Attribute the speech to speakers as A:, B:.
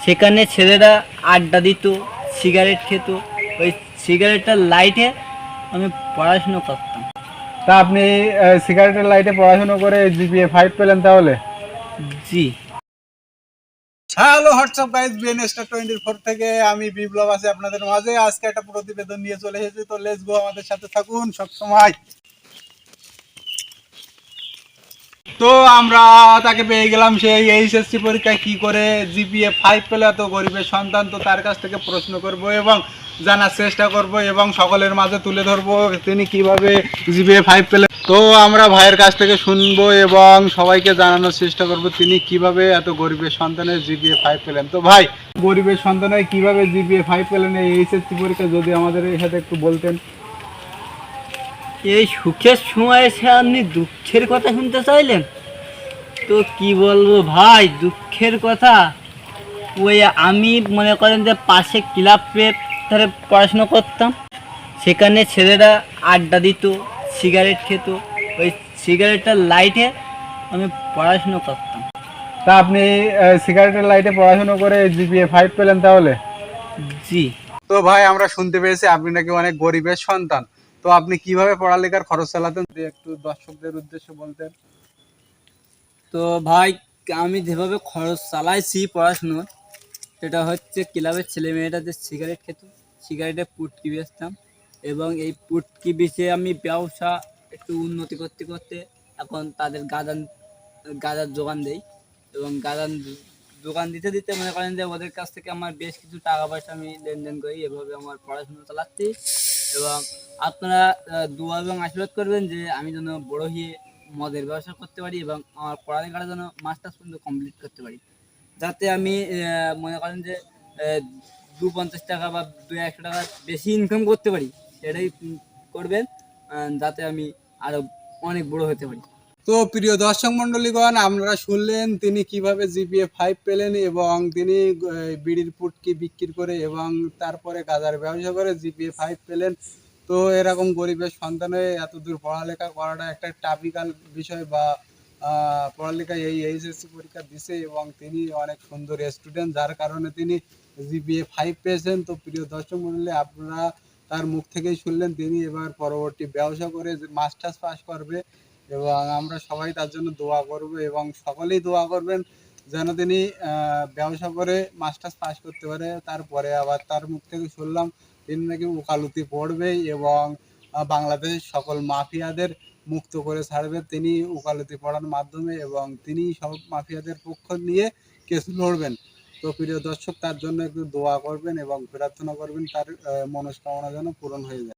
A: সেখানে ছেলেরা আড্ডা দিত, সিগারেট খেত। ওই সিগারেটের লাইটে আমি পড়াশুনো করতাম।
B: তা আপনি সিগারেটের লাইটে পড়াশোনা করে জিপিএ 5 পেলেন তাহলে?
A: জি।
B: Hello WhatsApp guys, BN star 24 থেকে আমি বিপ্লব আছি আপনাদের মাঝে। আজকে একটা প্রতিবেদন নিয়ে চলে এসেছি, তো লেটস গো, আমাদের সাথে থাকুন সব সময়। তো আমরা তাকে পেয়ে গেলাম, সেই এইচএসসি পরীক্ষায় কি করে জিপিএ 5 পেলে, এত গরিবের সন্তান। তো তার কাছ থেকে প্রশ্ন করব এবং জানার চেষ্টা করব এবং সকলের মাঝে তুলে ধরবো তিনি কিভাবে জিপিএ 5 পেলেন। তো আমরা ভাইয়ের কাছ থেকে শুনবো এবং সবাইকে জানানোর চেষ্টা করব তিনি কিভাবে এত গরিবের সন্তানের জিপিএ 5 পেলেন। তো ভাই, গরিবের সন্তানের কিভাবে জিপিএ 5 পেলেন এই এইচএসসি পরীক্ষা, যদি আমাদের এর সাথে একটু বলতেন।
A: এই সুখের সময় এসে আপনি দুঃখের কথা শুনতে চাইলেন? তো কি বলবো ভাই, দুঃখের কথা। ওই আমি মনে করেন যে পাশে ক্লাবে ধারে পড়াশুনো করতাম। সেখানে ছেলেরা আড্ডা দিত, সিগারেট খেত। ওই সিগারেটের লাইটে আমি পড়াশুনো করতাম।
B: তা আপনি সিগারেটের লাইটে পড়াশোনা করে জিপিএ 5 পেলেন তাহলে?
A: জি।
B: তো ভাই, আমরা শুনতে পেয়েছি আপনি নাকি অনেক গরিবের সন্তান। তো আপনি কিভাবে পড়ালেখার খরচ চালাতেন, যদি একটু দর্শকদের উদ্দেশ্যে বলতেন।
A: তো ভাই, আমি যেভাবে খরচ চালাইছি পড়াশুনোর, সেটা হচ্ছে ক্লাবের ছেলেমেয়েরা যে সিগারেট খেত, সিগারেটের পুটকি বেচতাম। এবং এই পুটকি বেচে আমি ব্যবসা একটু উন্নতি করতে করতে এখন তাদের গাঁজার যোগান দেই। এবং গাঁজার যোগান দিতে দিতে মনে করেন যে ওদের কাছ থেকে আমার বেশ কিছু টাকা পয়সা আমি লেনদেন করি। এভাবে আমার পড়াশোনা চালাচ্ছি। এবং আপনারা দোয়া এবং আশীর্বাদ করবেন যে আমি যেন বড় হয়ে মদের ব্যবসা করতে পারি এবং আমার পড়ালেখাটা যেন মাস্টার্স পর্যন্ত কমপ্লিট করতে পারি, যাতে আমি মনে করেন যে 250 টাকা বা 200 টাকা বেশি ইনকাম করতে পারি। সেটাই করবেন, যাতে আমি আরো অনেক বড় হতে পারি।
B: তো প্রিয় দর্শক মন্ডলীগণ, আপনারা শুনলেন তিনি কিভাবে জিপিএ 5 পেলেন এবং তিনি বিড়ির পুটকি বিক্রি করে এবং তারপরে গাঁজার ব্যবসা করে জিপিএ 5 পেলেন। তো এরকম গরিবের সন্তান হয়ে এত দূর পড়ালেখা করাটা একটা টাপিক্যাল বিষয়, বা পড়ালেখায় এই এইচএসসি পরীক্ষা দিছে এবং তিনি অনেক সুন্দর স্টুডেন্ট, যার কারণে তিনি জিপিএ 5 পেয়েছেন। তো প্রিয় দর্শক মন্ডলী, আপনারা তার মুখ থেকেই শুনলেন তিনি এবার পরবর্তী ব্যবসা করে মাস্টার্স পাস করবে এবং আমরা সবাই তার জন্য দোয়া করব এবং সকলেই দোয়া করবেন যেন তিনি ব্যবসা করে মাস্টার্স পাস করতে পারে। তারপরে আবার তার মুখ থেকে শুনলাম তিনি নাকি ওকালতি পড়বে এবং বাংলাদেশের সকল মাফিয়াদের মুক্ত করে ছাড়বে তিনি ওকালতি পড়ার মাধ্যমে, এবং তিনি সব মাফিয়াদের পক্ষ নিয়ে কেস লড়বেন। তো প্রিয় দর্শক, তার জন্য একটু দোয়া করবেন এবং প্রার্থনা করবেন তার মনস্কামনা যেন পূরণ হয়ে যায়।